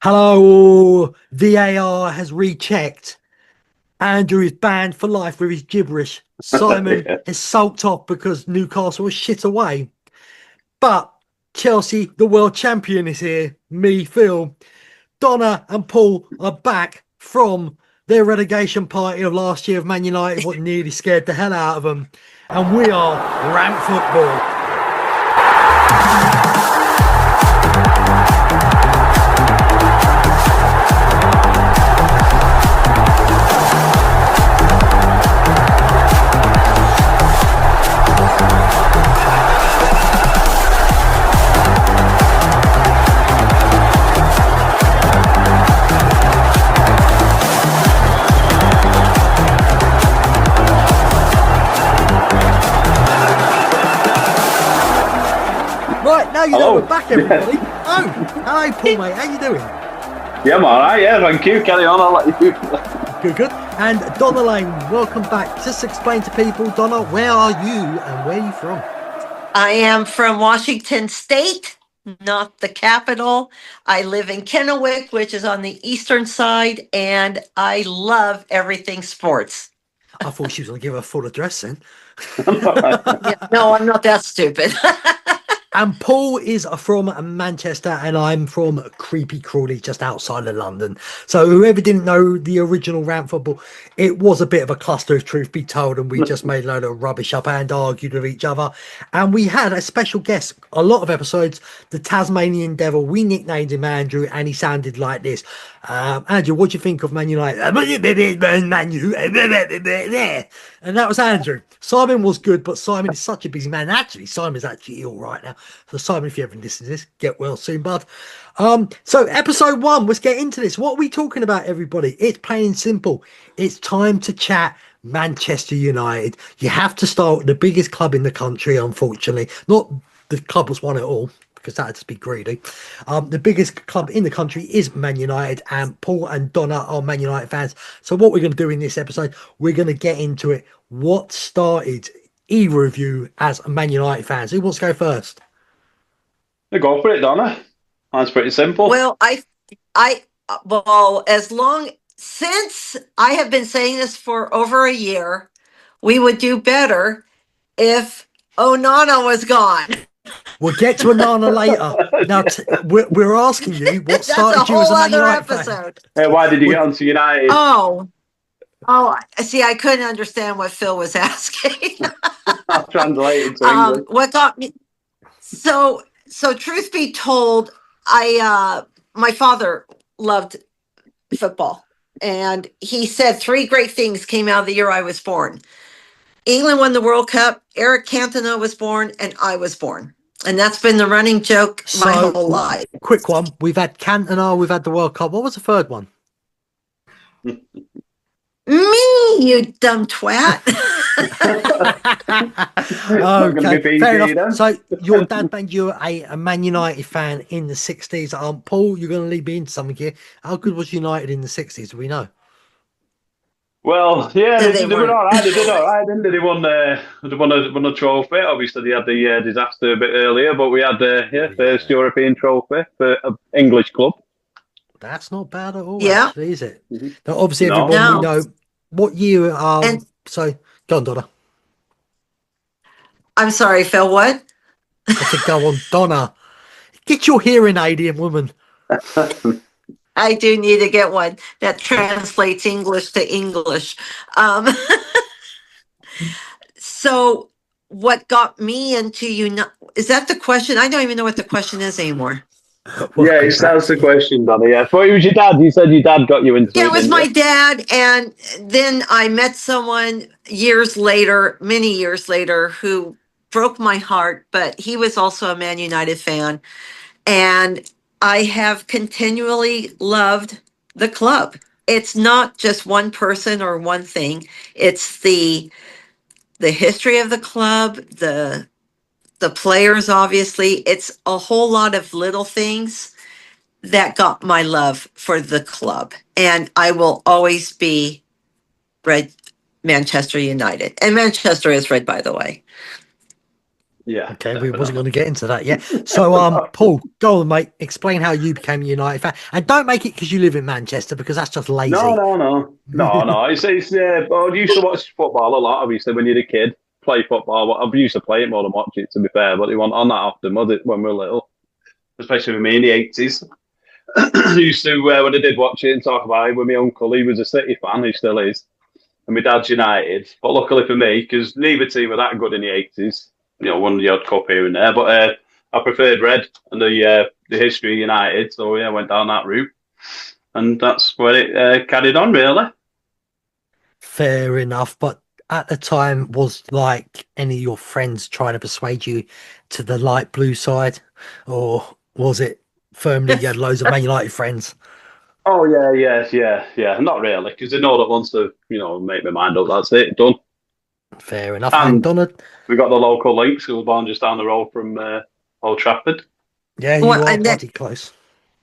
Hello, VAR has rechecked. Andrew is banned for life with his gibberish. Simon Yeah. is sulked off because Newcastle was shit away. But Chelsea, the world champion, is here. Me, Phil. Donna and Paul are back from their relegation party of last year of Man United, what nearly scared the hell out of them. And we are RANT Football. Right, now you know we're back, everybody. Oh, hello, Paul, mate. How you doing? Yeah, I'm alright, yeah, thank you. Carry on, I'll let you. Good, good. And Donna Lane, welcome back. Just explain to people, Donna, where are you and where are you from? I am from Washington State, not the capital. I live in Kennewick, which is on the eastern side, and I love everything sports. I thought she was going to give her full address then. Yeah, no, I'm not that stupid. And Paul is from Manchester and I'm from Creepy Crawley, just outside of London. So whoever didn't know the original RANT Football, it was a bit of a cluster, if truth be told, and we just made a load of rubbish up and argued with each other. And we had a special guest, a lot of episodes, the Tasmanian Devil. We nicknamed him Andrew, and he sounded like this. Andrew, what do you think of Man United? Man U. And that was Andrew. Simon was good, but Simon is such a busy man. Actually, Simon's actually all right now. So Simon, if you ever listen to this, get well soon, bud. So episode 1, let's get into this. What are we talking about, everybody? It's plain and simple. It's time to chat Manchester United. You have to start with the biggest club in the country, unfortunately. Not the club that's won it all, because that'd just be greedy. The biggest club in the country is Man United, and Paul and Donna are Man United fans. So what we're going to do in this episode, we're going to get into it. What started either of you as Man United fans? Who wants to go first? Go for it, Donna. That's pretty simple. Well, since I have been saying this for over a year, we would do better if Onana was gone. We'll get to Onana later. Now, we're asking you, what started you as a Man United fan? Hey, why did you get onto United? Oh, see, I couldn't understand what Phil was asking. I'll translate it to English. What got me? So truth be told, my father loved football, and he said 3 great things came out of the year I was born. England won the World Cup, Eric Cantona was born, and I was born. And that's been the running joke my whole life. Quick one. We've had Cantona, we've had the World Cup. What was the third one? Me, you dumb twat. Okay, fair enough. So your dad made you a Man United fan in the 60s. Paul, you're going to lead me into something here. How good was United in the 60s? Do we know? Well, yeah, they were all right. They did all right, didn't they? They won a trophy. Obviously, they had the disaster a bit earlier, but we had first European trophy for an English club. That's not bad at all, Yeah. actually, is it? Mm-hmm. Now, obviously, everyone we know. What year? So, go on, Donna. I'm sorry, Phil, what? I said, go on, Donna. Get your hearing aid in, woman. I do need to get one that translates English to English. So what got me into is that the question? I don't even know what the question is anymore. Yeah, that's the question, Donna. Yeah, I thought it was your dad. You said your dad got you into it. Yeah, it was my dad, and then I met someone many years later, who broke my heart, but he was also a Man United fan, and I have continually loved the club. It's not just one person or one thing. It's the history of the club, the players, obviously. It's a whole lot of little things that got my love for the club. And I will always be Manchester United. And Manchester is red, by the way. Yeah. Okay, we wasn't going to get into that yet. So, Paul, go on, mate. Explain how you became a United fan, and don't make it because you live in Manchester, because that's just lazy. No. It's I used to watch football a lot. Obviously, when you're a kid, play football. I used to play it more than watch it. To be fair, but it wasn't on that often, was it? When we were little, especially with me in the 80s. I used to when I did watch it and talk about it with my uncle. He was a City fan. He still is, and my dad's United. But luckily for me, because neither team were that good in the 80s. Won the odd cup here and there, but I preferred Red and the history of United. So yeah, I went down that route, and that's where it carried on, really. Fair enough, but at the time, was like any of your friends trying to persuade you to the light blue side, or was it firmly you had loads of Man United friends? Oh yeah. Not really, because they know that once they make my mind up, that's it, done. Fair enough. And Donna, we got the local links. We were born just down the road from Old Trafford. yeah, you are bloody close.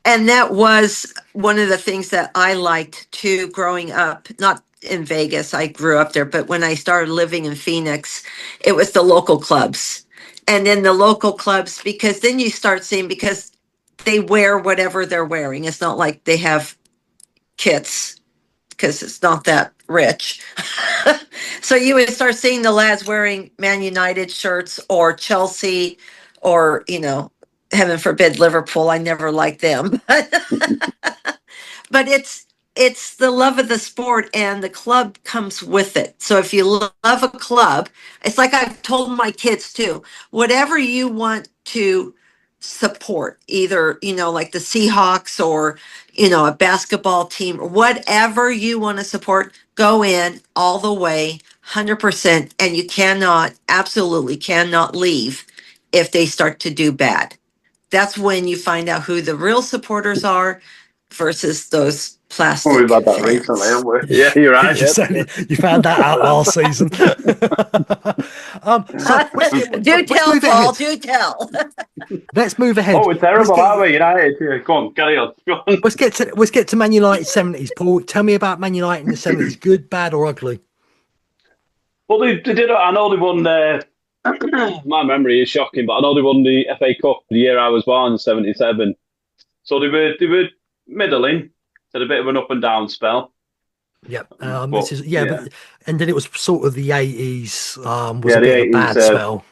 And that was one of the things that I liked too growing up, not in Vegas, I grew up there, but when I started living in Phoenix, it was the local clubs. And then the local clubs, because then you start seeing, because they wear whatever they're wearing. It's not like they have kits, because it's not that rich. So you would start seeing the lads wearing Man United shirts or Chelsea or, heaven forbid, Liverpool. I never liked them. But it's the love of the sport, and the club comes with it. So if you love a club, it's like I've told my kids too, whatever you want to support, either, like the Seahawks or, a basketball team, whatever you want to support, go in all the way, 100%. And you absolutely cannot leave if they start to do bad. That's when you find out who the real supporters are versus those plastic We've had that fans. recently, haven't we? Yeah, you're right. You found that out last season. Do tell, Paul. Do tell. Let's move ahead. Oh, we're terrible, aren't we? United. Yeah, go on, carry on. Go on. Let's get to Man United 70s. Paul, tell me about Man United in the 70s. Good, bad, or ugly? Well, they did. I know they won. My memory is shocking, but I know they won the FA Cup the year I was born, 77. So they were middling. Had a bit of an up and down spell. Yep. But and then it was sort of the 80s. Was a bit of a bad spell.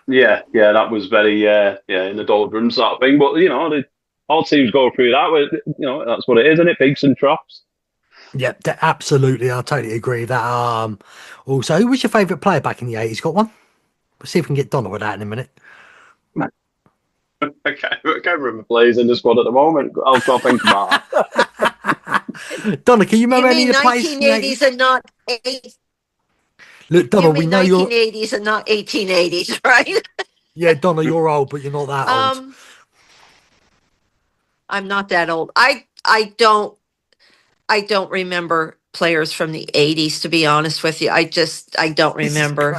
Yeah, that was very in the doldrums sort of thing. But all teams go through that. That's what it is, isn't it? Peaks and troughs. Yeah, absolutely. I totally agree with that. Also, who was your favourite player back in the 80s? Got one? We'll see if we can get Donna with that in a minute. I can't remember players in the squad at the moment. I'll think about it. Donna, can you remember any of the players? 1980s and not 80s. Look, Donna, we know you're 1980s and not 1880s, right? Yeah, Donna, you're old, but you're not that old. I'm not that old. I don't remember players from the 80s, to be honest with you. I don't remember.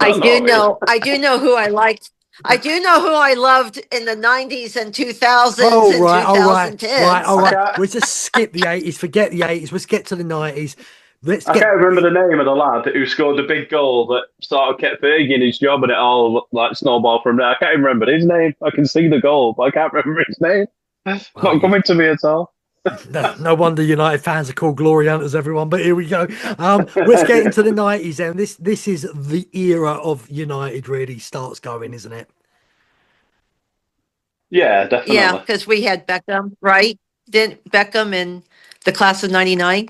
I do know who I liked. I do know who I loved in the 90s and 2000s and 2010s. All right. We'll just skip the 80s. Forget the 80s. Let's get to the 90s. I can't remember the name of the lad who scored the big goal that sort of kept Fergie in his job, and it all like snowballed from there. I can't remember his name. I can see the goal, but I can't remember his name. It's not coming to me at all. No wonder United fans are called glory hunters, everyone. But here we go. Let's get into the 90s then. This is the era of United really starts going, isn't it? Yeah, definitely. Yeah, because we had Beckham, right? Didn't Beckham in the class of 99?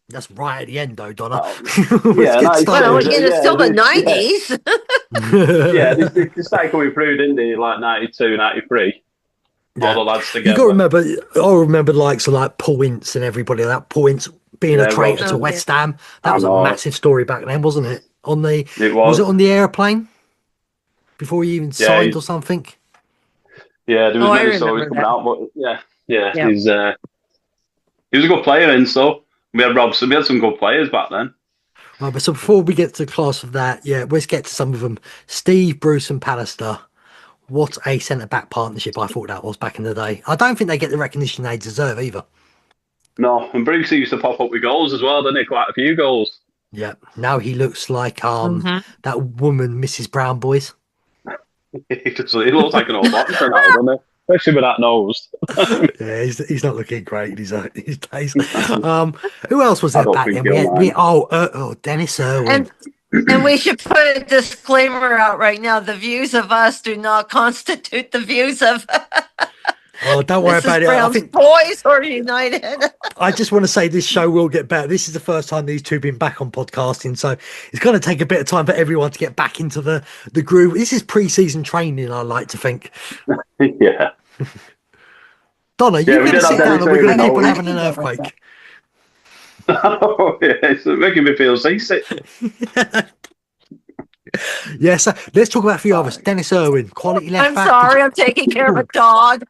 That's right at the end, though, Donna. It's still the 90s. Yeah, they started coming through, didn't they? Like 92, 93. All the lads together. You got to remember, I remember the likes of like Paul Ince and everybody like that. Paul Ince being a traitor to West Ham. That was a massive story back then, wasn't it? Was it on the airplane before he even signed or something? Yeah, there was many stories coming out, but he was a good player, and so we had Robson. We had some good players back then. Right, but so before we get to the class of that, let's get to some of them. Steve, Bruce, and Pallister. What a centre-back partnership I thought that was back in the day. I don't think they get the recognition they deserve either. No, and Bruce used to pop up with goals as well, didn't he? Quite a few goals. Yeah. Now he looks like Mhm. that woman, Mrs. Brown Boys. He looks like an old boxer now, doesn't he? Especially with that nose. Yeah, he's not looking great these days. Who else was I there don't back think then? he'll mind. Dennis Irwin. And we should put a disclaimer out right now. The views of us do not constitute the views of Oh, don't worry Mrs. about it. I Brown's think Boys or United. I just want to say this show will get better. This is the first time these two have been back on podcasting, so it's going to take a bit of time for everyone to get back into the groove. This is pre-season training, I like to think. Yeah. Donna, Yeah, you we got to did have sit down Dennis and we're going Irwin, to keep on though. having an earthquake. Oh, yeah, it's making me feel seasick. Yeah, so let's talk about a few others. Dennis Irwin, quality left I'm back. sorry, I'm taking care of a dog.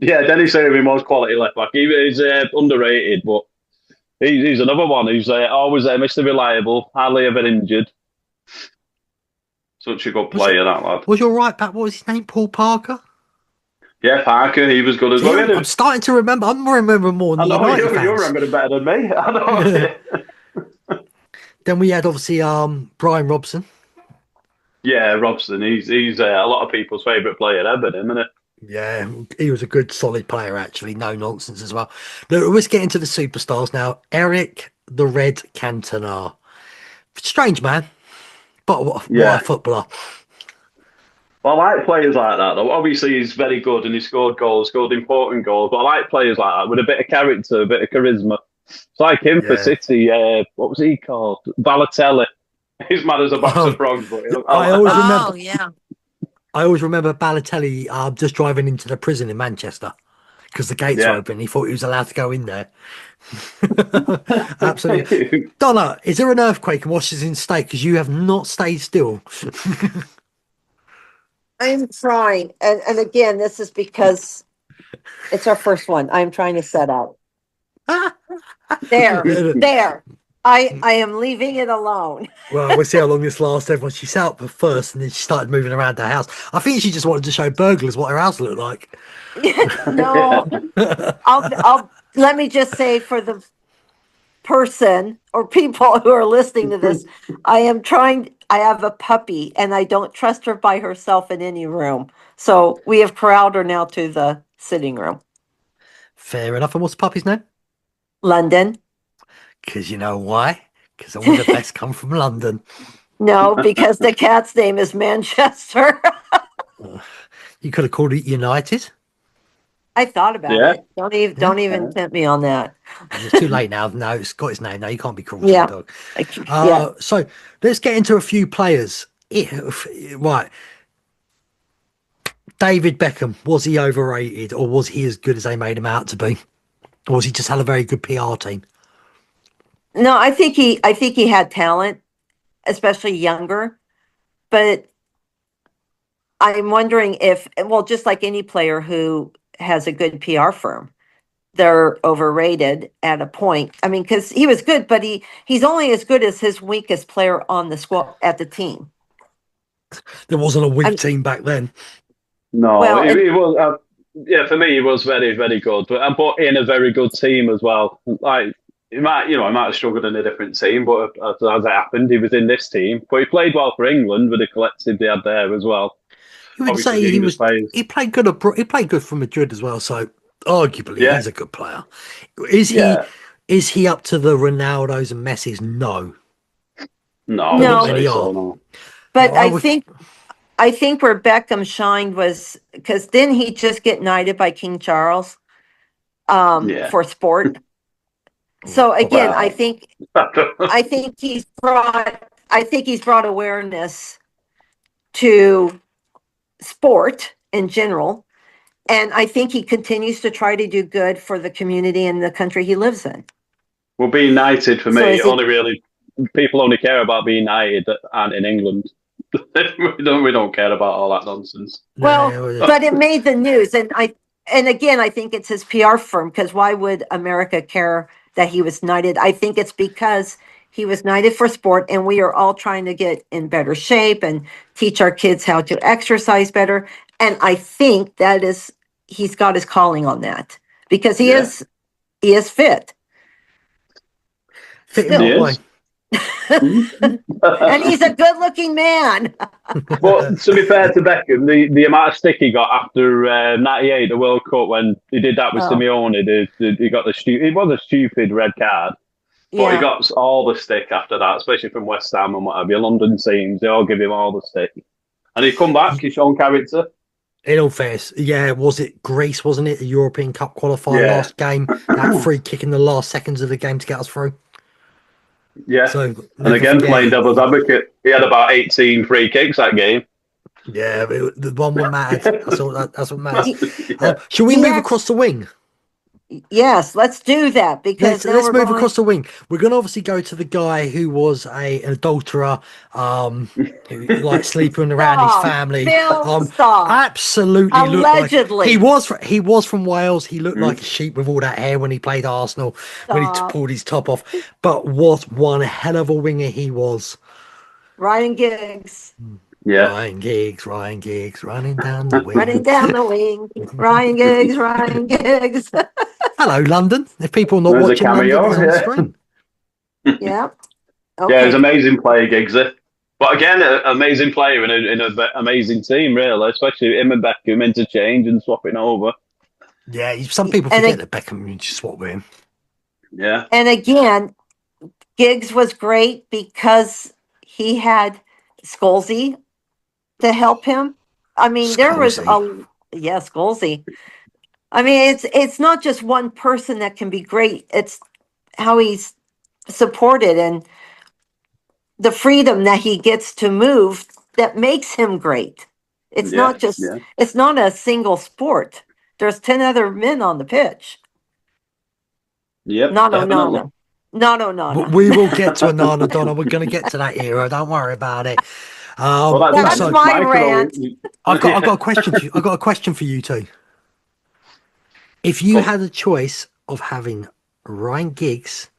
Yeah, Dennis Irwin was quality left back. He's underrated, but he's another one who's always Mr. Reliable, hardly ever injured. Such a good player, that lad. Was your right back? What was his name? Paul Parker. Yeah, Parker, he was good as well. I'm starting to remember. I'm remembering more than I know United you fans. remember it better than me. I know. Then we had obviously Brian Robson. Yeah, Robson. He's a lot of people's favourite player ever, isn't he? Yeah, he was a good, solid player, actually. No nonsense as well. Let's get into the superstars now. Eric the Red Cantona. Strange man, but what a footballer. Well, I like players like that, though. Obviously, he's very good and he scored goals, scored important goals. But I like players like that with a bit of character, a bit of charisma. It's like him for City. What was he called? Balotelli. He's mad as a box of frogs. But I always remember Balotelli just driving into the prison in Manchester because the gates were open. He thought he was allowed to go in there. Absolutely. Donna, is there an earthquake in Washington State? Because you have not stayed still. I'm trying. And again, this is because it's our first one. I'm trying to set up. There. I am leaving it alone. Well, we'll see how long this lasts. Everyone, she sat up first, and then she started moving around her house. I think she just wanted to show burglars what her house looked like. No, I'll let me just say for the person or people who are listening to this, I have a puppy, and I don't trust her by herself in any room. So we have corralled her now to the sitting room. Fair enough. And what's the puppy's name? London. Because you know why? Because all the best come from London. No, because the cat's name is Manchester. You could have called it United. I thought about it. Don't even tempt me on that. It's too late now. No, it's got its name now. You can't be cruel to the dog. So let's get into a few players. Right. David Beckham, was he overrated, or was he as good as they made him out to be? Or was he just had a very good PR team? No, I think he had talent, especially younger. But I'm wondering if, well, just like any player who has a good PR firm, they're overrated at a point. I mean, because he was good, but he's only as good as his weakest player on the squad at the team. There wasn't a weak team back then. No, Well, it was. For me, he was very, very good, but in a very good team as well. Like he might have struggled in a different team, but as it happened, he was in this team. But he played well for England with the collective they had there as well. You would say he played good. He played good for Madrid as well. So arguably, he's a good player. Is he up to the Ronaldos and Messis? No. No. But I think where Beckham shined was because didn't he just get knighted by King Charles for sport? So again, I think he's brought awareness to sport in general, and I think he continues to try to do good for the community and the country he lives in. Well, being knighted for me, people only care about being knighted and in England. we don't care about all that nonsense. Well, but it made the news, and again, I think it's his PR firm, because why would America care that he was knighted? I think it's because he was knighted for sport, and we are all trying to get in better shape and teach our kids how to exercise better. And I think he's got his calling on that, because he is fit. Fit him that way. And he's a good-looking man. But to be fair to Beckham, the amount of stick he got after '98, the World Cup, when he did that with Simeone, he got it was a stupid red card, but he got all the stick after that, especially from West Ham and what have you. London teams, they all give him all the stick, and he's come back. He's shown character. In all fairness, was it Greece, wasn't it? The European Cup qualifier last game, that free kick in the last seconds of the game to get us through. Yeah, so and again, playing devil's advocate, he had about 18 free kicks that game. Yeah, the one mattered. That's what matters. Should we move across the wing? Yes, let's do that, because let's move across the wing. We're going to obviously go to the guy who was an adulterer, who like sleeping around his family. Phill, absolutely, allegedly. Looked like he was from Wales. He looked like a sheep with all that hair when he played Arsenal, when he pulled his top off. But what one hell of a winger he was. Ryan Giggs. Yeah. Ryan Giggs, running down the wing. Running down the wing. Ryan Giggs. Hello, London. If people are not watching, London is on the screen. Yeah. Okay. Yeah, he's an amazing player, Giggsy. But again, an amazing player in an amazing team, really, especially him and Beckham interchange and swapping over. Yeah, some people forget that Beckham just swap with him. Yeah. And again, Giggs was great because he had Scholesy to help him. I mean, Scholesy. I mean, it's not just one person that can be great. It's how he's supported and the freedom that he gets to move that makes him great. It's not just, it's not a single sport. There's 10 other men on the pitch. Yep. No. We will get to a Nana, Donna. We're going to get to that era. Don't worry about it. That's my rant. I've got a question for you. I've got a question for you too. If you had a choice of having Ryan Giggs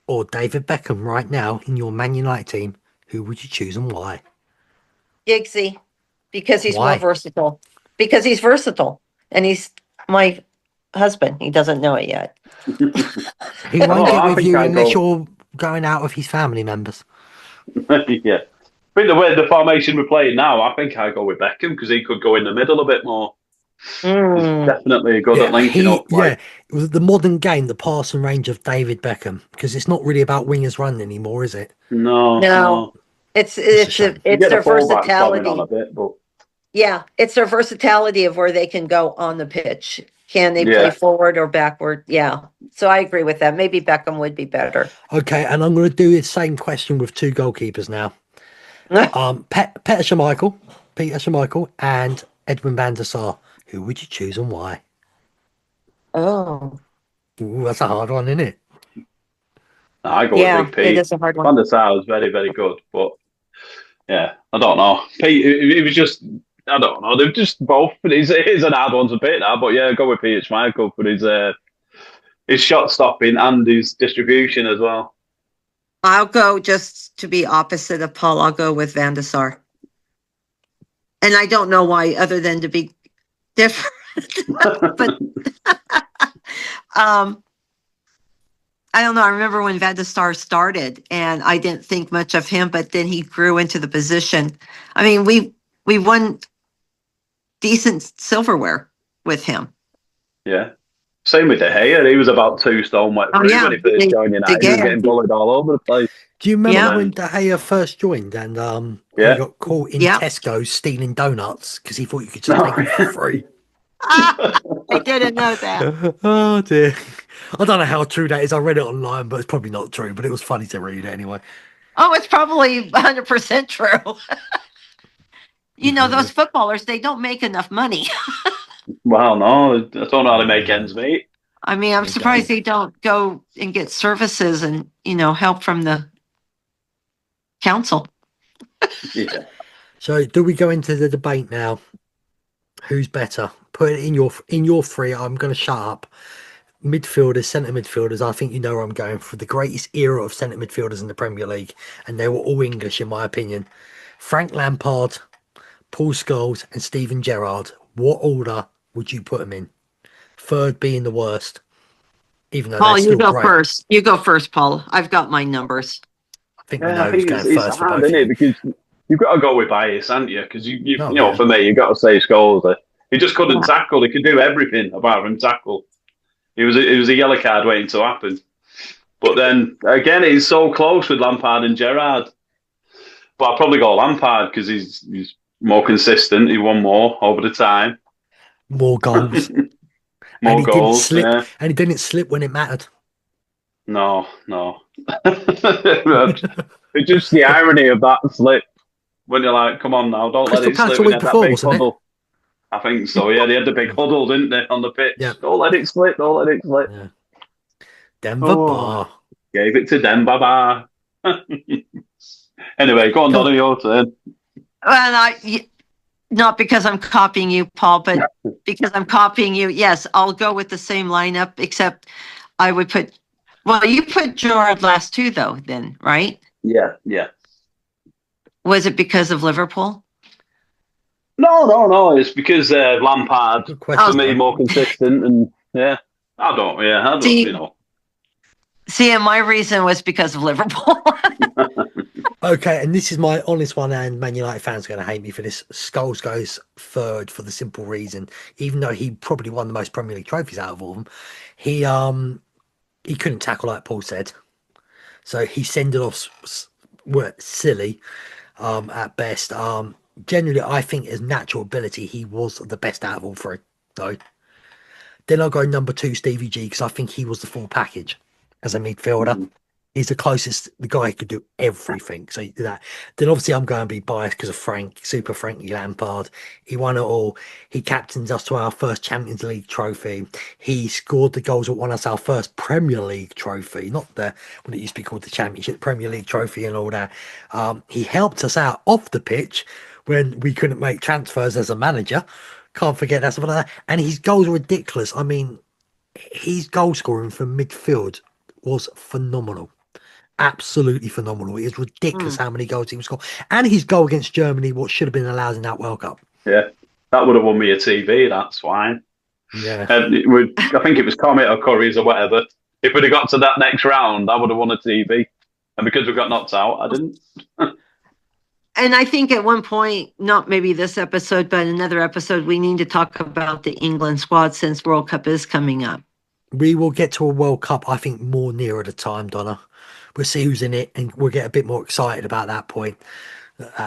or David Beckham right now in your Man United team, who would you choose and why? Giggsy, because he's more versatile. Because he's versatile, and he's my husband. He doesn't know it yet. He won't get with you unless you're going out with his family members. Yeah. I think the way the formation we're playing now, I think I go with Beckham because he could go in the middle a bit more. He's definitely good at linking up. Yeah, it was the modern game, the passing range of David Beckham, because it's not really about wingers running anymore, is it? No. It's their versatility. It's their versatility of where they can go on the pitch. Can they play forward or backward? Yeah. So I agree with that. Maybe Beckham would be better. Okay, and I'm going to do the same question with two goalkeepers now. Peter Schmeichel and Edwin van der Sar. Who would you choose and why? Oh. Ooh, that's a hard one, isn't it? I go with Big Pete. It is a hard one. Van der Sar was very, very good, but I don't know. Pete, it was just, I don't know. They're just both. It is an hard one to pick now, but go with Peter Schmeichel for his shot stopping and his distribution as well. I'll go just to be opposite of Paul. I'll go with Van der Sar. And I don't know why, other than to be different. But I don't know. I remember when Van der Sar started, and I didn't think much of him, but then he grew into the position. I mean, we won decent silverware with him. Yeah. Same with De Gea. He was about 2 stone wet through when he first joined United. He was getting bullied all over the place. Do you remember when De Gea first joined and he got caught in Tesco stealing donuts because he thought you could just take them for free? I didn't know that. Oh dear. I don't know how true that is. I read it online, but it's probably not true. But it was funny to read anyway. Oh, it's probably 100% true. Those footballers, they don't make enough money. Well, no, I don't know how to make ends meet. I mean, I'm surprised they don't go and get services and, help from the council. Yeah. So do we go into the debate now? Who's better? Put it in your three. I'm going to shut up. Midfielders, centre midfielders. I think you know where I'm going for the greatest era of centre midfielders in the Premier League. And they were all English, in my opinion. Frank Lampard, Paul Scholes and Steven Gerrard. What order would you put them in? Third being the worst. even though Paul, they're you still go great. first. You go first, Paul. I've got my numbers. I think we know who's going it's first for hard, both isn't of it? you. Because you've got to go with bias, haven't you? Because you Oh, know, yeah. for me, you've got to say Scholes. He just couldn't Yeah. tackle. He could do everything apart from tackle. It was a yellow card waiting to happen. But then again, he's so close with Lampard and Gerrard. But I'll probably go Lampard because he's more consistent. He won more over the time. More goals. More and he goals. Didn't slip, yeah. And he didn't slip when it mattered. No. It's just the irony of that slip when you're like, come on now, don't let it slip. We had that big huddle. I think so, yeah. They had the big huddle, didn't they, on the pitch? Yep. Don't let it slip, don't let it slip. Yeah. Denver Bar. Gave it to Denver Bar. Anyway, go on, Donna, your turn. Well, not because I'm copying you, Paul, but because I'm copying you. Yes, I'll go with the same lineup, except I would put. Well, you put Gerrard last too, though. Then, right? Yeah. Was it because of Liverpool? No. It's because Lampard, to me, more consistent, and I don't. See, you know. See, and my reason was because of Liverpool. Okay, and this is my honest one, and Man United fans are going to hate me for this. Scholes goes third for the simple reason, even though he probably won the most Premier League trophies out of all of them, he couldn't tackle, like Paul said. So he sending off were silly at best. Generally, I think his natural ability, he was the best out of all three. So then I'll go number 2, Stevie G, because I think he was the full package as a midfielder. Mm-hmm. He's the closest, the guy who could do everything. So that. Then obviously I'm going to be biased because of Super Frankie Lampard. He won it all. He captains us to our first Champions League trophy. He scored the goals that won us our first Premier League trophy, not the when it used to be called the Championship Premier League trophy and all that. He helped us out off the pitch when we couldn't make transfers as a manager. Can't forget that stuff like that. And his goals were ridiculous. I mean, his goal scoring from midfield was phenomenal. Absolutely phenomenal. It is ridiculous how many goals he was scoring. And his goal against Germany, what should have been allowed in that World Cup. Yeah, that would have won me a TV, that's fine. Yeah. I think it was Comet or Curry's or whatever. If we'd have got to that next round, I would have won a TV. And because we got knocked out, I didn't. And I think at one point, not maybe this episode, but another episode, we need to talk about the England squad since World Cup is coming up. We will get to a World Cup, I think, more nearer the time, Donna. We'll see who's in it, and we'll get a bit more excited about that point.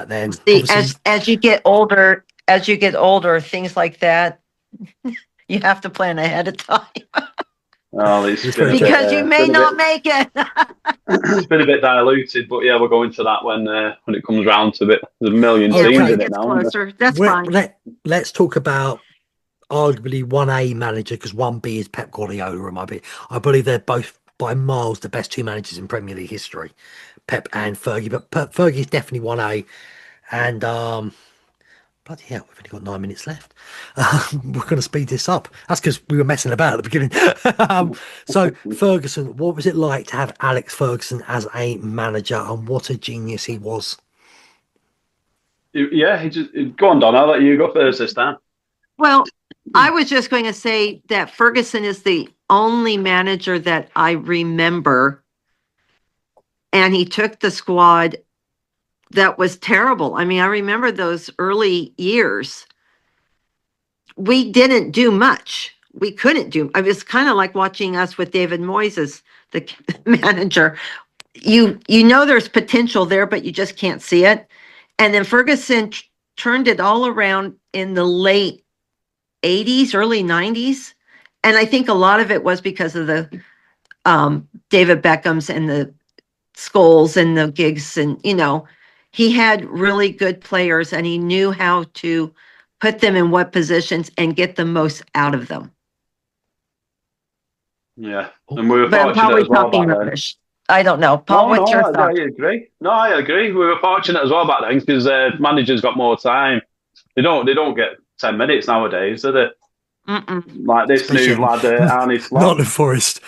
Then, see, as you get older, things like that, you have to plan ahead of time. Because you may not make it. It's been a bit diluted, but yeah, we'll go into that when it comes round to it. There's a million teams in it now. Closer. That's fine. Let's talk about arguably 1A manager, because 1B is Pep Guardiola in my bit. I believe they're both by miles the best two managers in Premier League history, Pep and Fergie. But Fergie is definitely 1A, and bloody hell, we've only got 9 minutes left. We're going to speed this up. That's because we were messing about at the beginning. So Ferguson, what was it like to have Alex Ferguson as a manager, and what a genius he was? Yeah, go on, Don. I'll let you go first this time. Well, I was just going to say that Ferguson is the only manager that I remember, and he took the squad that was terrible. I mean, I remember those early years. We didn't do much. We couldn't do. I mean, it's kind of like watching us with David Moyes as the manager. You know there's potential there, but you just can't see it. And then Ferguson turned it all around in the late 80s, early 90s. And I think a lot of it was because of the David Beckhams and the Scholes and the Giggs. And, he had really good players, and he knew how to put them in what positions and get the most out of them. Yeah. And we were fortunate as well back then. I don't know. Paul, what's your thought? I agree. No, I agree. We were fortunate as well back then because managers got more time. They don't get 10 minutes nowadays, do they? Mm-mm. Like this new lad, Arnie Slot. Not the Forest.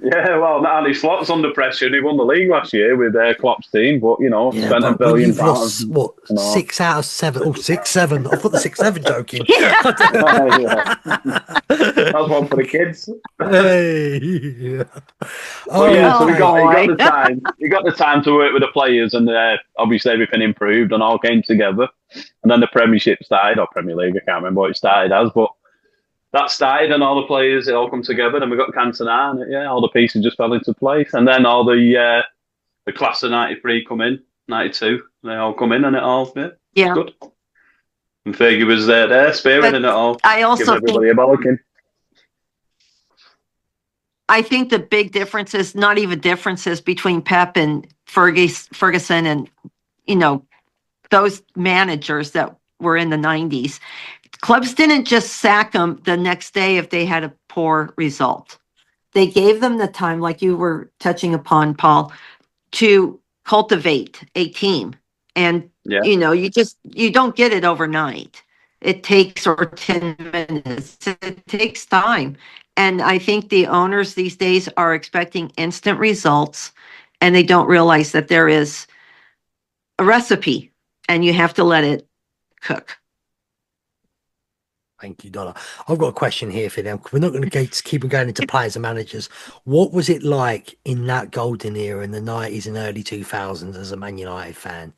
Yeah, well, Arnie Slot's under pressure. He won the league last year with Klopp's team, but spent $1 billion. You've lost, what, 6 out of 7? Oh, 6-7. I put the 6-7 joke in. That's one for the with kids. Hey. But yeah, so he got boy. the time. He got the time to work with the players, and obviously everything improved and all came together. And then the Premiership started, or Premier League. I can't remember what it started as, but that started, and all the players, it all come together. And we got Cantona, and yeah, all the pieces just fell into place. And then all the class of '93 come in, '92, they all come in, and it all it's good. And Fergie was there spearheading it all, I also giving everybody a bollocking. I think the big difference is not even differences between Pep and Ferguson and, you know, those managers that were in the 90s. Clubs didn't just sack them the next day if they had a poor result. They gave them the time, like you were touching upon, Paul, to cultivate a team. And, you know, you don't get it overnight. It takes 10 minutes. It takes time. And I think the owners these days are expecting instant results, and they don't realize that there is a recipe and you have to let it cook. Thank you, Donna. I've got a question here for them. We're not going to keep on going into players and managers. What was it like in that golden era in the 90s and early 2000s as a Man United fan?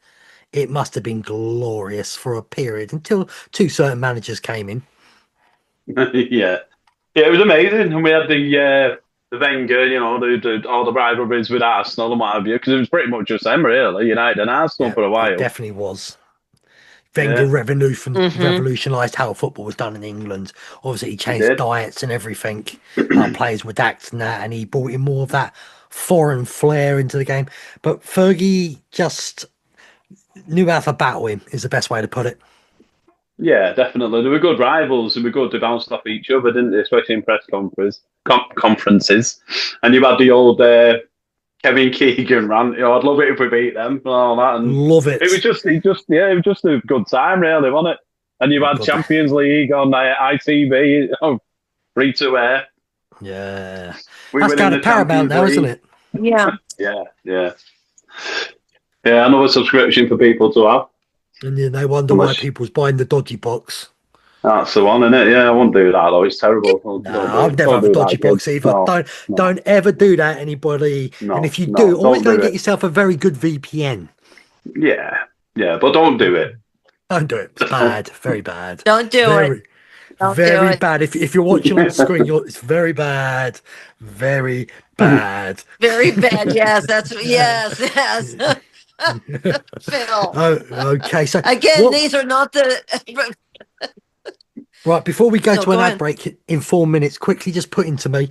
It must have been glorious for a period until two certain managers came in. Yeah, it was amazing. And we had the Wenger, you know, all the rivalries with Arsenal and what have you, because it was pretty much just them, really, United and Arsenal for a while. It definitely was. Wenger revolutionised how football was done in England. Obviously, he changed diets and everything. Our players would act and that, and he brought in more of that foreign flair into the game. But Fergie just knew how to battle him, is the best way to put it. Yeah, definitely. They were good rivals and were good. They bounced off each other, didn't they? Especially in press conferences. And you had the old Kevin Keegan rant. You know, I'd love it if we beat them and all that. And love it. It was just a good time, really, wasn't it? And you've had Champions League on ITV, free to air. Yeah, that's kind of Paramount now, isn't it? Yeah. Yeah. Another subscription for people to have. And then they wonder why people's buying the dodgy box. That's the one, isn't it? Yeah, I won't do that though. It's terrible. I've never had a dodgy box either. No, don't ever do that, anybody. And if you do, always go and get yourself a very good VPN. Yeah, but don't do it. Don't do it. It's bad. Very bad. Don't do it. Very bad. If you're watching on the screen, it's very bad. Very bad. Very bad. Yes, yes. Phill. Okay. So again, these are not the. Right, before we go to an ad break in 4 minutes, quickly just put into me,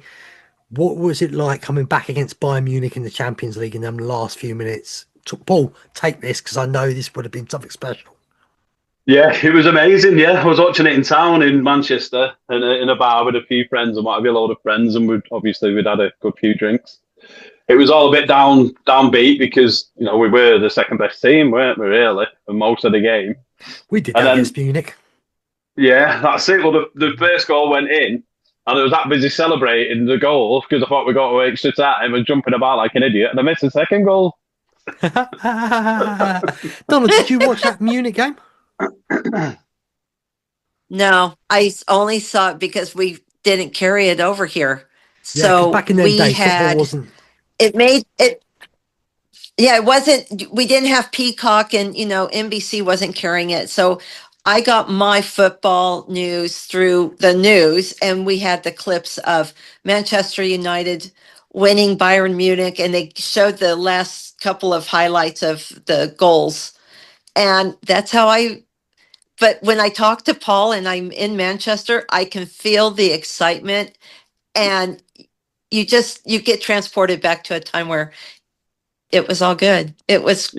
what was it like coming back against Bayern Munich in the Champions League in them last few minutes? Paul, take this because I know this would have been something special. Yeah, it was amazing. Yeah, I was watching it in town in Manchester in a bar with a few friends and what have you, a load of friends, and we'd had a good few drinks. It was all a bit downbeat because, you know, we were the second best team, weren't we, really, for most of the game. We did that against Munich. Yeah, that's it. Well, the first goal went in, and I was that busy celebrating the goal because I thought we got away extra time and jumping about like an idiot, and I missed the second goal. Donna, did you watch that Munich game? No, I only saw it because we didn't carry it over here. So back in the day, football wasn't. It made it. Yeah, it wasn't. We didn't have Peacock, and NBC wasn't carrying it. So I got my football news through the news, and we had the clips of Manchester United winning Bayern Munich, and they showed the last couple of highlights of the goals, and that's how I. But when I talk to Paul and I'm in Manchester, I can feel the excitement, and you get transported back to a time where it was all good. It was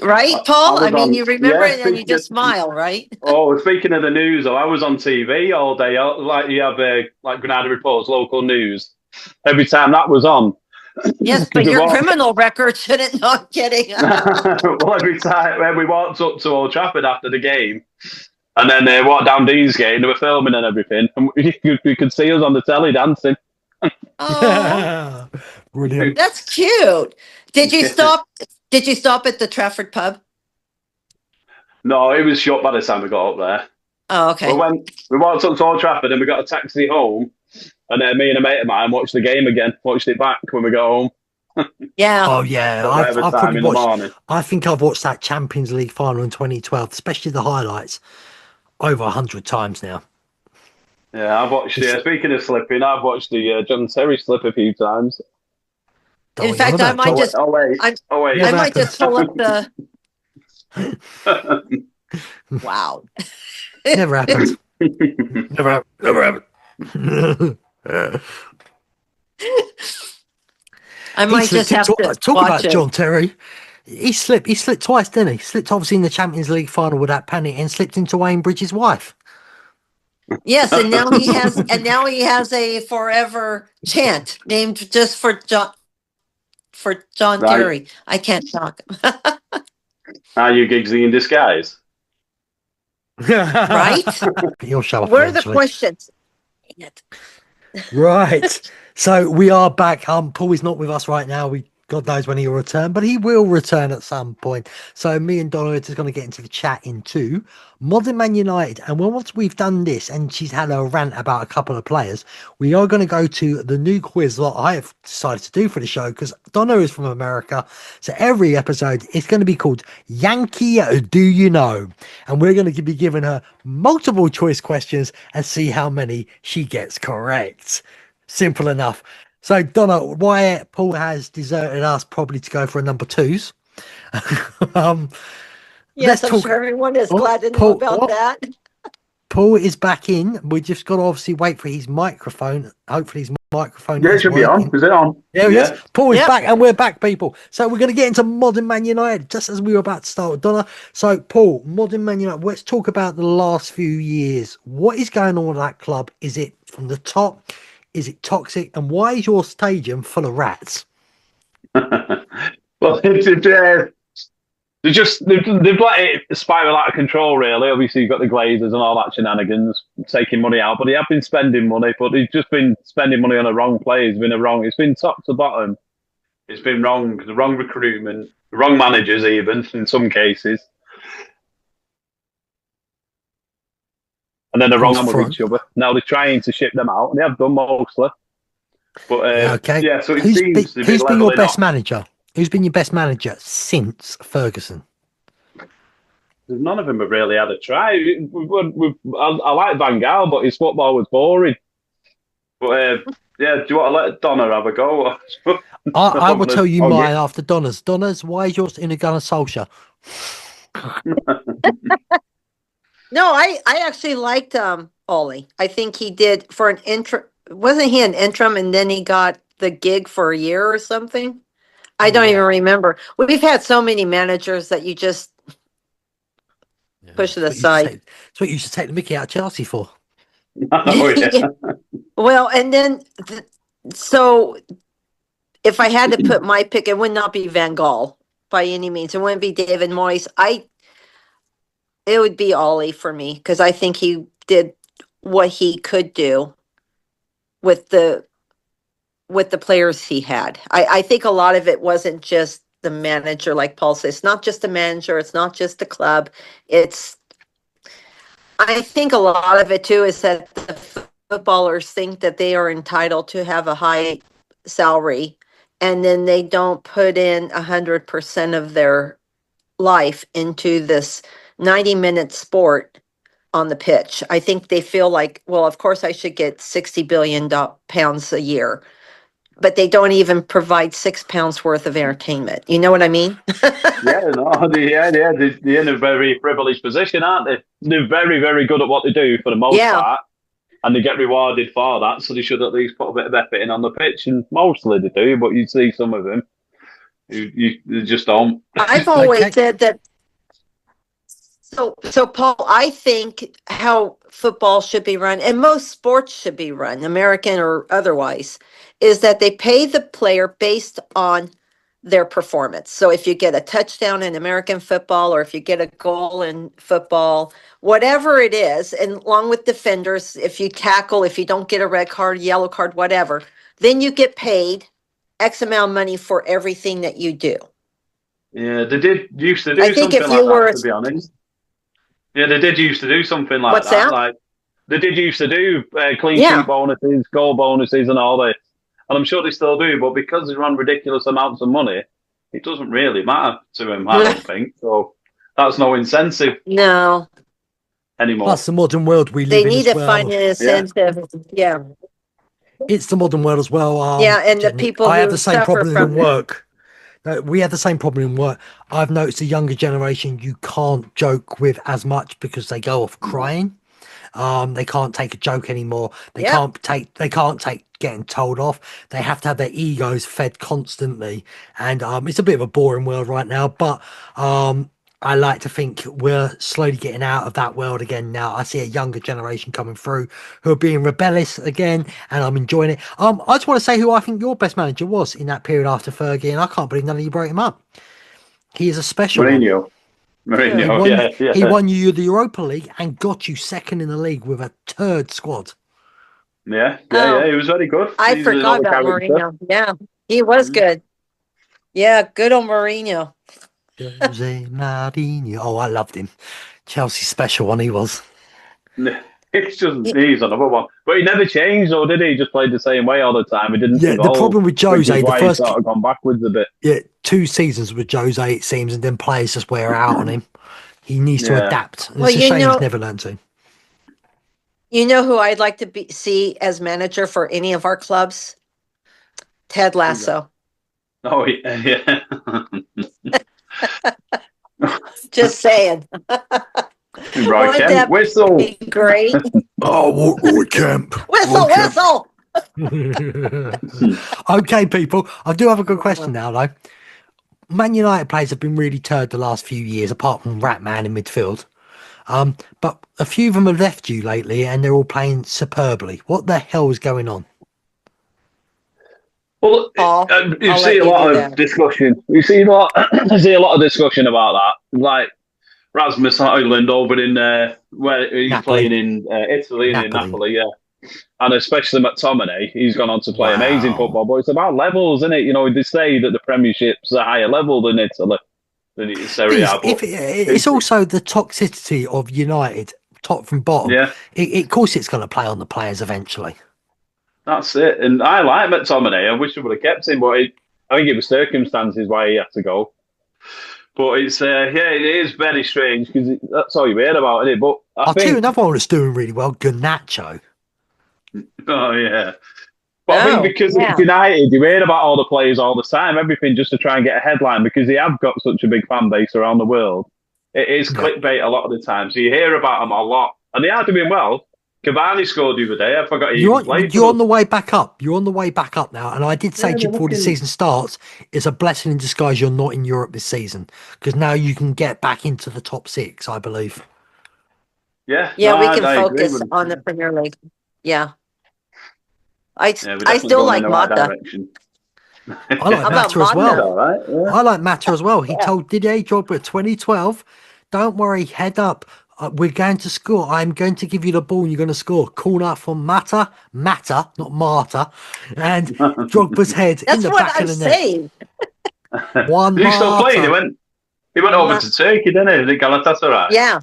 right, Paul. I mean, you remember it and you just smile, right? Oh, speaking of the news, I was on TV all day. Like you have like Granada Report's local news. Every time that was on. Yes, but your criminal record shouldn't not getting. Well, every time when we walked up to Old Trafford after the game, and then they walked down Dean's Gate, they were filming and everything, and we could see us on the telly dancing. Oh, brilliant! That's cute. Did you stop? Did you stop at the Trafford pub? No, it was shut by the time we got up there. Oh, okay. But when we walked up to Old Trafford and we got a taxi home, And then me and a mate of mine watched the game again, watched it back when we go home. Yeah. Oh yeah, I've probably watched. I think I've watched that Champions League final in 2012, especially the highlights, over 100 times now. Yeah, I've watched. Yeah, speaking of slipping, I've watched the John Terry slip a few times. In fact, I might just. I might just pull up the. Wow. Never happened. Never happened. I might just have to talk about it. John Terry. He slipped twice, didn't he? Slipped obviously in the Champions League final with that penalty, and slipped into Wayne Bridges' wife. Yes, and now he has a forever chant named just for John Terry. I can't talk. Are you Giggsy in disguise? Right? You'll show up. Where are the questions? Right. So we are back. Paul is not with us right now. God knows when he'll return, but he will return at some point. So me and Dona are just going to get into the chat into Modern Man United. And once we've done this and she's had a rant about a couple of players, we are going to go to the new quiz that I have decided to do for the show, because Dona is from America. So every episode is going to be called Yanky Do You Know? And we're going to be giving her multiple choice questions and see how many she gets correct. Simple enough. So, Donna, why Paul has deserted us probably to go for a number twos. Yes, I'm sure everyone is glad to know about that. Paul is back in. We just got to obviously wait for his microphone. Hopefully his microphone it should working. be on. Is it on? There he is. Paul is back, and we're back, people. So we're going to get into Modern Man United, just as we were about to start with Donna. So, Paul, Modern Man United, let's talk about the last few years. What is going on with that club? Is it from the top? Is it toxic? And why is your stadium full of rats? Well, they've let it spiral out of control, really. Obviously, you've got the Glazers and all that shenanigans, taking money out, but they have been spending money, but they've just been spending money on the wrong players. It's been top to bottom. It's been wrong. The wrong recruitment, the wrong managers, even in some cases. And then they're wrong with each other. Now they're trying to ship them out, and they have done mostly. But so it seems to be who's been your best manager? Who's been your best manager since Ferguson? None of them have really had a try. I like Van Gaal, but his football was boring. But do you want to let Donna have a go? I will tell you mine after Donna's. Donna's, why is yours in a Gunnar Solskjaer? No, I actually liked Ollie. I think he did for an interim. Wasn't he an interim and then he got the gig for a year or something? I don't even remember. We've had so many managers that you just push to the side. That's what you should take the Mickey out of Chelsea for. Well, and then so if I had to put my pick, it would not be Van Gaal by any means. It wouldn't be David Moyes. It would be Ollie for me, because I think he did what he could do with the players he had. I think a lot of it wasn't just the manager, like Paul says. It's not just the manager. It's not just the club. I think a lot of it too is that the footballers think that they are entitled to have a high salary, and then they don't put in 100% of their life into this 90-minute sport on the pitch. I think they feel like, well, of course I should get 60 billion pounds a year, but they don't even provide £6 worth of entertainment. You know what I mean? They're in a very privileged position, aren't they? They're very, very good at what they do for the most part, and they get rewarded for that, so they should at least put a bit of effort in on the pitch, and mostly they do, but you see some of them who they just don't. I've always said that. So Paul, I think how football should be run, and most sports should be run, American or otherwise, is that they pay the player based on their performance. So if you get a touchdown in American football, or if you get a goal in football, whatever it is, and along with defenders, if you tackle, if you don't get a red card, yellow card, whatever, then you get paid X amount of money for everything that you do. Yeah, they used to do something like that, to be honest. Yeah, they did used to do something like that. Like they did used to do clean Yeah. sheet bonuses, goal bonuses, and all this. And I'm sure they still do, but because they run ridiculous amounts of money, it doesn't really matter to him, I don't think. So that's no incentive No. anymore. Plus the modern world we They live in need as to well. find an incentive. Yeah. It's the modern world as well. Yeah, and the Jenny, people I have who the same suffer problem from in it. work. We have the same problem in work. I've noticed the younger generation, you can't joke with as much because they go off crying. They can't take a joke anymore. They Yep. can't take getting told off. They have to have their egos fed constantly. And it's a bit of a boring world right now, but I like to think we're slowly getting out of that world again now. I see a younger generation coming through who are being rebellious again, and I'm enjoying it. I just want to say who I think your best manager was in that period after Fergie, and I can't believe none of you brought him up. He is a special one. Mourinho, He won you the Europa League and got you second in the league with a third squad. Yeah, Oh. he was very good. I He's forgot another about character. Mourinho. Yeah, he was good. Yeah, good old Mourinho. Jose Mourinho. Oh, I loved him. Chelsea special one he was. He's another one. But he never changed, though, did he? He just played the same way all the time. He didn't evolve. The problem with Jose, which is why the first he's sort of gone backwards a bit. 2 seasons with Jose, it seems, and then players just wear out on him. He needs to adapt. And it's a shame he's never learned to. You know who I'd like to see as manager for any of our clubs? Ted Lasso. Oh, yeah. Just saying. Right, Kemp, whistle. Great. Oh, Roy Kemp. Whistle. Okay, people. I do have a good question now, though. Man United players have been really turd the last few years, apart from Ratman in midfield. But a few of them have left you lately, and they're all playing superbly. What the hell is going on? Well, you see a lot of discussion. You see a lot of discussion about that. Like Rasmus Højlund over in where he's Napoli. playing in Italy and in Napoli, and especially McTominay. He's gone on to play amazing football, but it's about levels, isn't it? You know, they say that the Premiership's a higher level than Italy. It's also the toxicity of United, top from bottom. Yeah. Of course, it's going to play on the players eventually. That's it. And I like McTominay. I wish I would have kept him, but I think it was circumstances why he had to go. But it's it is very strange because that's all you hear about, isn't it? But I'll tell you another one that's doing really well, Garnacho. Oh yeah. But I think because it's United, you hear about all the players all the time, everything just to try and get a headline because they have got such a big fan base around the world. It is clickbait a lot of the time. So you hear about them a lot. And they are doing well. Cavani scored the other day. I forgot he played. You're on the way back up. You're on the way back up now. And I did say to you before the season starts, it's a blessing in disguise you're not in Europe this season. Because now you can get back into the top 6, I believe. Yeah. Yeah, we can focus on the Premier League. Yeah. I still like Mata. I like Mata as well. Right? Yeah. I like Mata as well. He told Didier Drogba 2012, don't worry, head up. We're going to score. I'm going to give you the ball and you're going to score. Corner from Mata, not Marta. And Drogba's head in the back of the net. That's what I'm saying. Did he still play? He went over to Turkey, didn't he? Galatasaray. Yeah.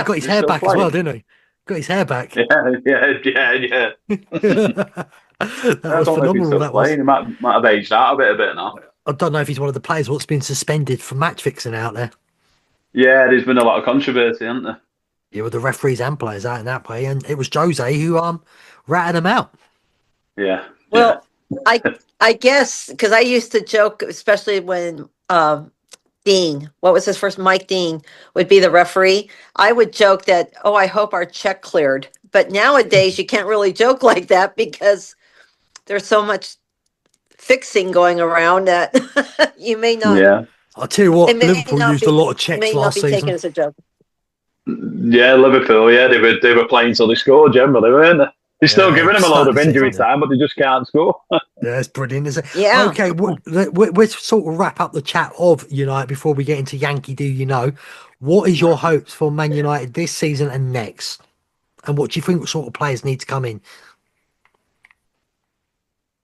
Got his hair back as well, didn't he? Got his hair back. Yeah. That was phenomenal. That was. He might have aged out a bit now. I don't know if he's one of the players what's been suspended for match fixing out there. Yeah, there's been a lot of controversy, hasn't there? Yeah, with the referees and players out in that way, and it was Jose who ratted them out. Yeah. Well, I guess because I used to joke, especially when Dean, what was his first? Mike Dean would be the referee. I would joke that, I hope our check cleared. But nowadays you can't really joke like that because there's so much fixing going around that you may not. Yeah. I'll tell you what, Liverpool used a lot of checks last season. Taken as a joke. Yeah, Liverpool. Yeah, they were playing till they scored generally, weren't they? They're still giving them a load of injury time, but they just can't score. Yeah, it's brilliant, isn't it? Yeah. Okay, we'll sort of wrap up the chat of United before we get into Yanky Do You Know. What is your hopes for Man United this season and next? And what do you think sort of players need to come in?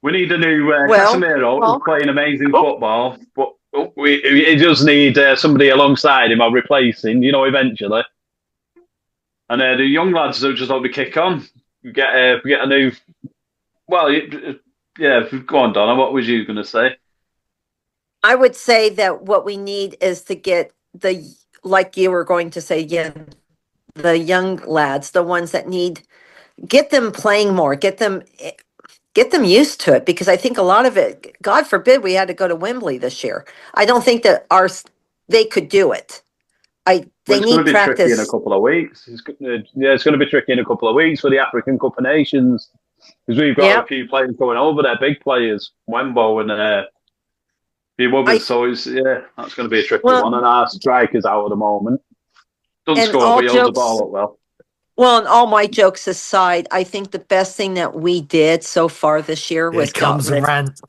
We need a new Casemiro who's playing amazing football, but we just need somebody alongside him or replacing, eventually. And the young lads don't just let me kick on. We get a new. Well, yeah. Go on, Donna. What was you going to say? I would say that what we need is to get like you were going to say, yeah, the young lads, the ones that get them playing more, get them used to it, because I think a lot of it, God forbid we had to go to Wembley this year. I don't think that they could do it. They it's need going to be practice. Tricky in a couple of weeks. It's going to be tricky in a couple of weeks for the African Cup of Nations, because we've got a few players going over there, big players, Wembo and few others. So that's going to be a tricky one. And our striker's out at the moment. Doesn't score, but he holds the ball up well. Well, and all my jokes aside, I think the best thing that we did so far this year was comes rant.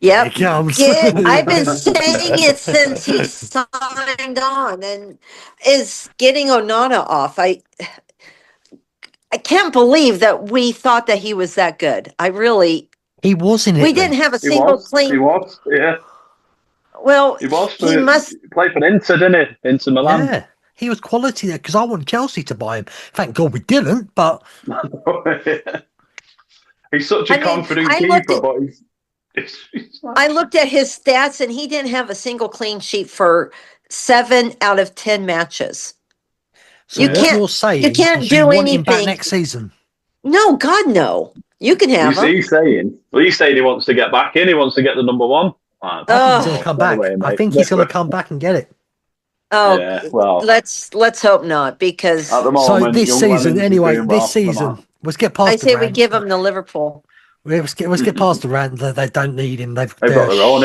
Yep. Here comes. I've been saying it since he signed on, and is getting Onana off. I can't believe that we thought that he was that good. He was in it. We didn't have a single clean. He was, yeah. Well, he played for Inter, didn't he? Inter Milan. Yeah. He was quality there, because I want Chelsea to buy him. Thank God we didn't, but he's such a confident keeper. But I looked at his stats, and he didn't have a single clean sheet for 7 out of 10 matches. So you can't do anything. Him back next season. No, God, no. You can have him. He's saying he wants to get back in. He wants to get the number one. I think he's going to come back. I think he's going to come back and get it. Oh, yeah, well, let's hope not, because at the moment, so this season, anyway, let's get past. I say we give him to Liverpool. Let's get past the rant. They don't need him. They've got their own.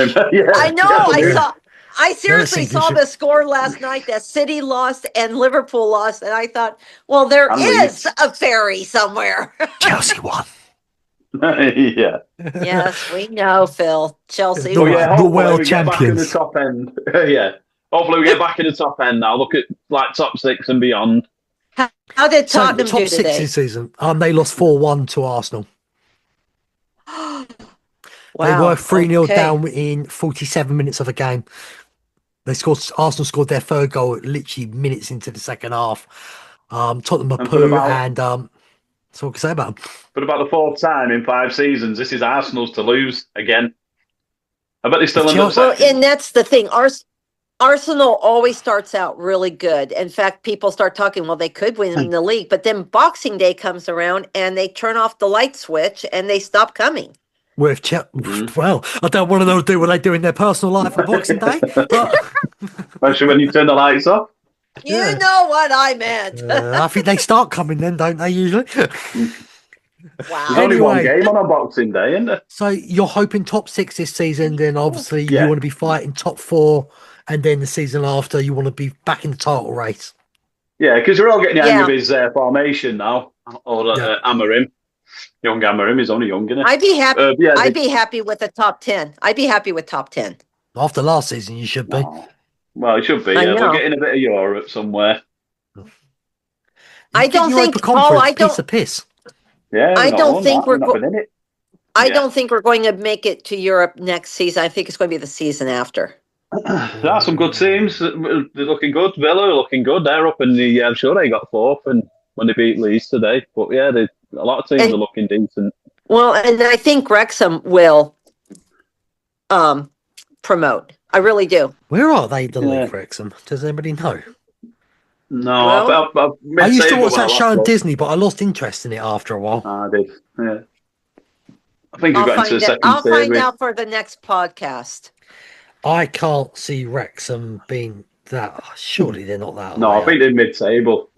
I know. I seriously saw the score last night that City lost and Liverpool lost, and I thought, well, there is a ferry somewhere. Chelsea won. Yeah. Yes, we know, Phil. Chelsea. The world champions. Back in the top end. Yeah. Hopefully we get back in the top end now. Look at like top 6 and beyond. How did Tottenham top do today? 6 this season? They lost 4-1 to Arsenal. Wow. They were 3-0 down in 47 minutes of a game. Arsenal scored their third goal literally minutes into the second half. Tottenham are poo, and that's what I can say about them. But about the 4th time in 5 seasons, this is Arsenal's to lose again. I bet they still end up second. Well, and that's the thing. Arsenal always starts out really good. In fact, people start talking, well, they could win the league, but then Boxing Day comes around and they turn off the light switch and they stop coming. Well, I don't want to do what they do in their personal life on Boxing Day. Especially when you turn the lights off. You know what I meant. I think they start coming then, don't they, usually? Wow. There's only one game on a Boxing Day, isn't there? So you're hoping top 6 this season, then obviously you want to be fighting top 4, and then the season after you want to be back in the title race. Yeah, because we're all getting the hang of his formation now. Or Amorim. Young Amorim is only young, isn't it? I'd be happy. I'd be happy with a top 10. I'd be happy with top 10. After last season, you should be. Oh. Well, it should be. Yeah, we're getting a bit of Europe somewhere. I don't think. Paul, I don't. Piece of piss. Yeah, I don't think we're in it. I don't think we're going to make it to Europe next season. I think it's going to be the season after. There are some good teams. They're looking good. Villa are looking good. They're up in the. I'm sure they got 4th and when they beat Leeds today. But yeah, a lot of teams are looking decent. Well, and I think Wrexham will promote. I really do. Where are they, the league, Wrexham? Does anybody know? No, I used to watch that show on Disney, but I lost interest in it after a while. I did. Yeah. I think we got into the second I'll series. find out for the next podcast. I can't see Wrexham being that. Surely they're not that. No, I think they're mid-table.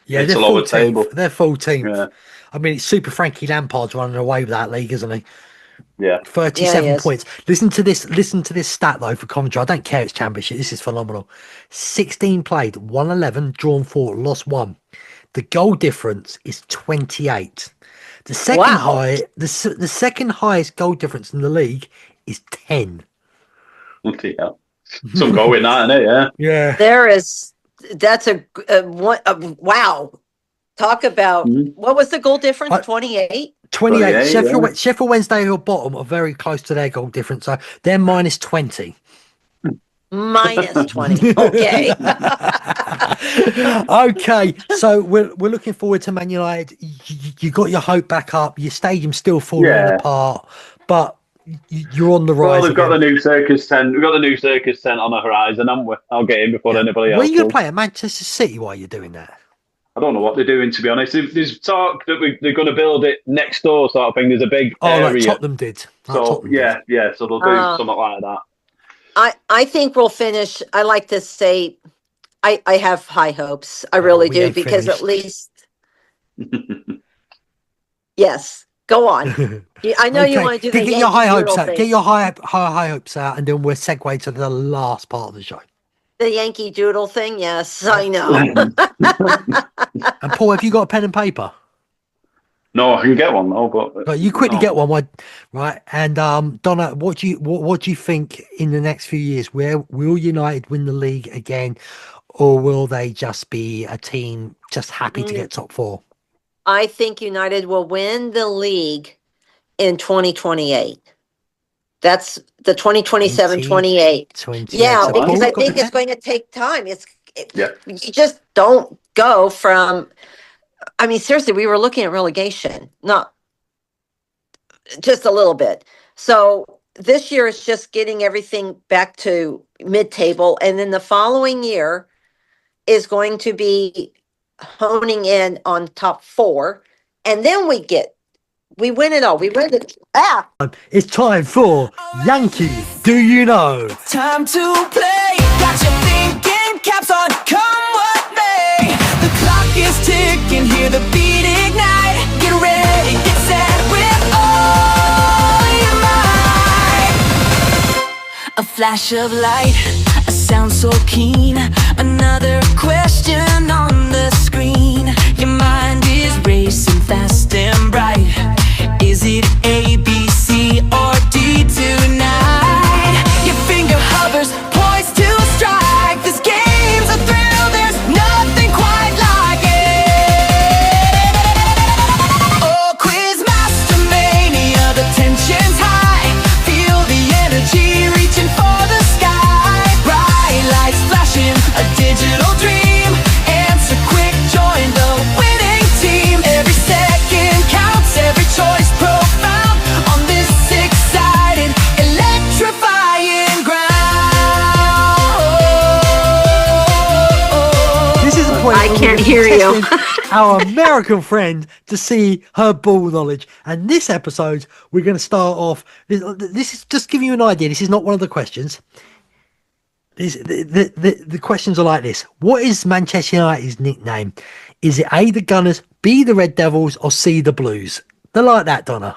Yeah, they're full table. They're 14th. Yeah. I mean, it's Super Frankie Lampard's running away with that league, isn't he? Yeah, 37 points. Listen to this stat though for commentary. I don't care. It's championship. This is phenomenal. 16 played, 111, drawn 4, lost 1. The goal difference is 28. The second the second highest goal difference in the league is 10. Yeah, some goal in that, isn't it? Yeah, yeah. There is. That's a wow. Talk about what was the goal difference? 28. 28. Sheffield Wednesday, who are bottom, are very close to their goal difference. So they're minus 20. Minus 20. Okay. Okay, so we're looking forward to Man United. You got your hope back up. Your stadium's still falling apart, but you're on the rise. Well, they've got the again. new circus tent. We've got the new circus tent on the horizon, haven't we? I'll get in before anybody else. Where are you going to will. play at Manchester City while you're doing that? I don't know what they're doing, to be honest. There's talk that they're going to build it next door, sort of thing. There's a big area. Like Tottenham did. So yeah, so they'll do something like that. I think we'll finish. I like to say I have high hopes. I really do, because at least yes. Go on. I know you want to do the get your high hopes out. Get your high hopes out, and then we'll segue to the last part of the show. The Yankee Doodle thing, yes, I know. And Paul, have you got a pen and paper? No, I can get one though, but you quickly get one, right? And Donna, what do you think in the next few years? Where will United win the league again, or will they just be a team just happy to get top 4? I think United will win the league in 2028. That's the 2027-28. Yeah, because I think it's going to take time. You just don't go from. I mean, seriously, we were looking at relegation, not just a little bit. So this year is just getting everything back to mid-table, and then the following year is going to be honing in on top 4, and then we win it all. We win it. It's time for Yankee Do You Know? Time to play. Got your thinking caps on. Come what may. The clock is ticking. Hear the beat ignite. Get ready. Get set with all your might. A flash of light. A sound so keen. Another question on the screen. Your mind is racing fast and bright. Is it A, B, C, or D tonight? Your finger hovers, poised to strike. This game's a thrill, there's nothing quite like it. Oh, Quizmaster Mania, the tension's high. Feel the energy reaching for the sky. Bright lights flashing, a digital dream. Answer quick, join the winning team. Every second counts, every choice profound on this exciting, electrifying ground. This is the point I can't hear you. Our American friend to see her ball knowledge. And this episode, we're going to start off. This is just giving you an idea. This is not one of the questions. The questions are like this. What is Manchester United's nickname? Is it A, the Gunners, B, the Red Devils, or C, the Blues? They're like that, Donna.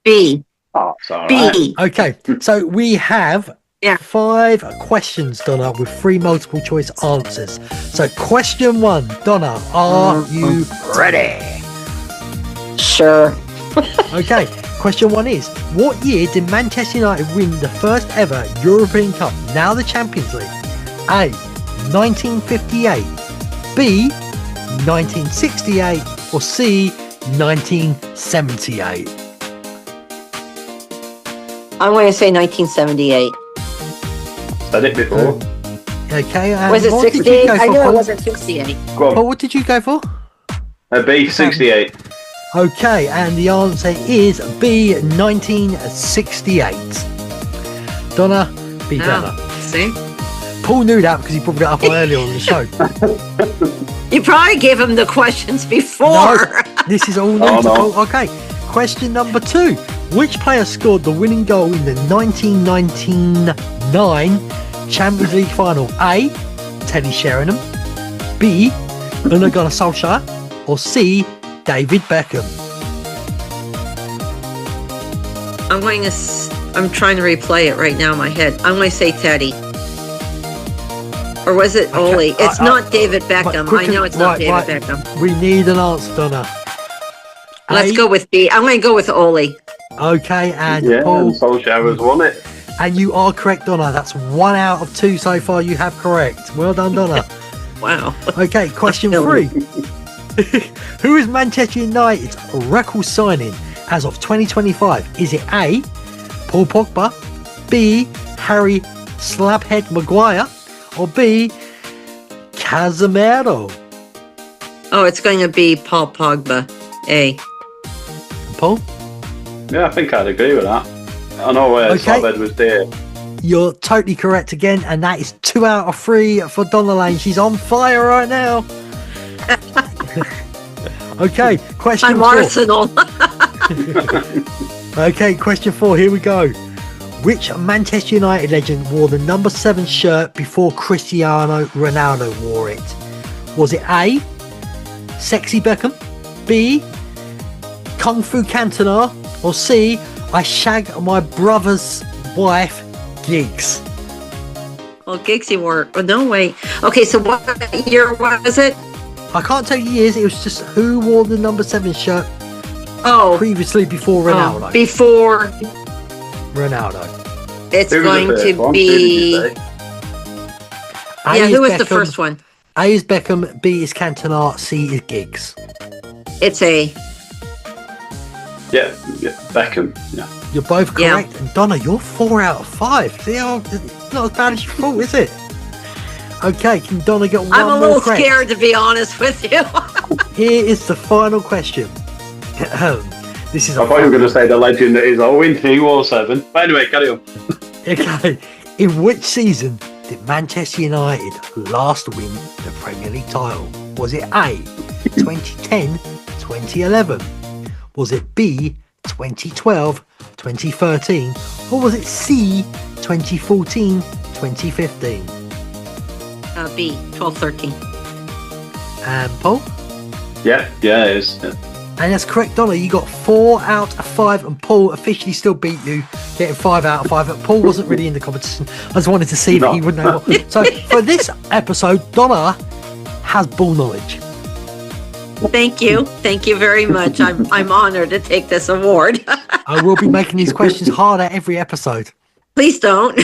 B. Oh, sorry. B. Okay, so we have 5 questions, Donna, with 3 multiple choice answers. So question 1, Donna, are you ready? Sure. Okay, question 1 is, what year did Manchester United win the first ever European Cup, now the Champions League? A, 1958, B, 1968, or C, 1978? I'm going to say 1978. Said it before. Okay, Was it 68? I knew it wasn't 68. Go on. Paul, what did you go for? B, 68. Okay, and the answer is B, 1968. Donna, be better. See? Paul knew that because he brought it up earlier on the show. You probably gave him the questions before. No, this is all new to Paul. Okay, question number 2. Which player scored the winning goal in the 1999 Champions League final? A, Teddy Sheringham, B, Ole Gunnar Solskjaer, or C, David Beckham? I'm trying to replay it right now in my head. I'm going to say Teddy. Or was it Ole? It's not David Beckham. I know it's not David Beckham. We need an answer, Donna. Let's go with B. I'm going to go with Ole. Okay, and and Paul. Solskjaer has won it. And you are correct, Donna. That's 1 out of 2 so far. You have correct. Well done, Donna. Wow. Okay, question 3. Who is Manchester United's record signing as of 2025? Is it A, Paul Pogba, B, Harry Slabhead Maguire, or B, Casemiro? Oh, it's going to be Paul Pogba. A. Paul? Yeah, I think I'd agree with that. I know Slabhead was there. You're totally correct again, and that is 2 out of 3 for Donna Lane. She's on fire right now. Okay, question I'm 4. Arsenal. Okay, question 4. Here we go. Which Manchester United legend wore the number 7 shirt before Cristiano Ronaldo wore it? Was it A, Sexy Beckham, B, Kung Fu Cantona, or C, I shagged my brother's wife, Giggs? Well, Giggsy wore. Oh, no, wait. Okay, so what year was it? I can't tell you years, it was just who wore the number 7 shirt previously before Ronaldo. Before Ronaldo. It's going to be. Yeah, who was the first one? A is Beckham, B is Cantona, C is Giggs. It's A. Yeah, Beckham. Yeah. You're both correct. Yeah. And Donna, you're 4 out of 5. See how it's not as bad as you thought, is it? Okay, can Donna get one more correct? I'm a little scared, to be honest with you. Here is the final question. This is. I thought you were going to say the legend that is Owen. He wore 7. But anyway, carry on. Okay. In which season did Manchester United last win the Premier League title? Was it A, 2010, 2011? Was it B, 2012, 2013? Or was it C, 2014, 2015? B, 12-13. And Paul? Yeah, it is. Yeah. And that's correct, Donna. You got 4 out of 5, and Paul officially still beat you, getting 5 out of 5. But Paul wasn't really in the competition. I just wanted to see if he would know what. So for this episode, Donna has ball knowledge. Thank you very much. I'm honored to take this award. I will be making these questions harder every episode. Please don't.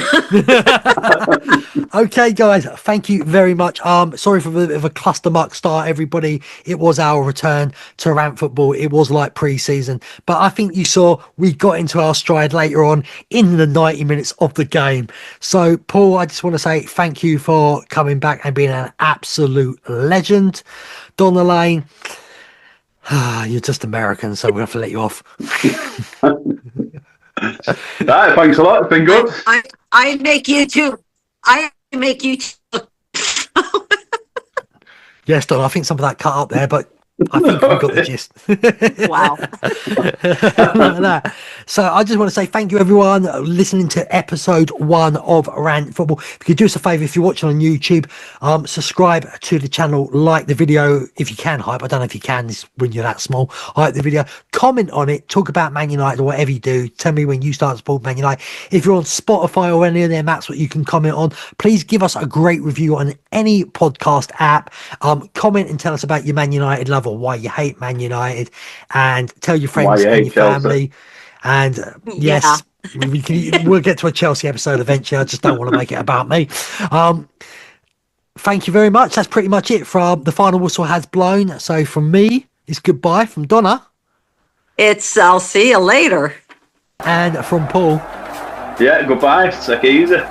Okay, guys, thank you very much. Sorry for a bit of a clustermuck start, everybody. It was our return to RANT Football. It was like pre-season, but I think you saw we got into our stride later on in the 90 minutes of the game. So, Paul, I just want to say thank you for coming back and being an absolute legend. Donna Lane, you're just American, so we'll have to let you off. Right, thanks a lot. It's been good. I make you too. Yes, Don, I think some of that cut up there, but I think we got the gist. Wow. Like that. So I just want to say thank you, everyone, listening to episode 1 of RANT Football. If you could do us a favour, if you're watching on YouTube, subscribe to the channel, like the video if you can. Hype, I don't know if you can when you're that small. Hype the video, comment on it, talk about Man United or whatever you do. Tell me when you start supporting Man United. If you're on Spotify or any of them, that's what you can comment on. Please give us a great review on any podcast app. Comment and tell us about your Man United love or why you hate Man United, and tell your friends and your family. And yes, we'll get to a Chelsea episode eventually. I just don't want to make it about me. Thank you very much. That's pretty much it. From the final whistle has blown. So from me, it's goodbye. From Donna, it's I'll see you later. And from Paul, yeah, goodbye. Take it easy.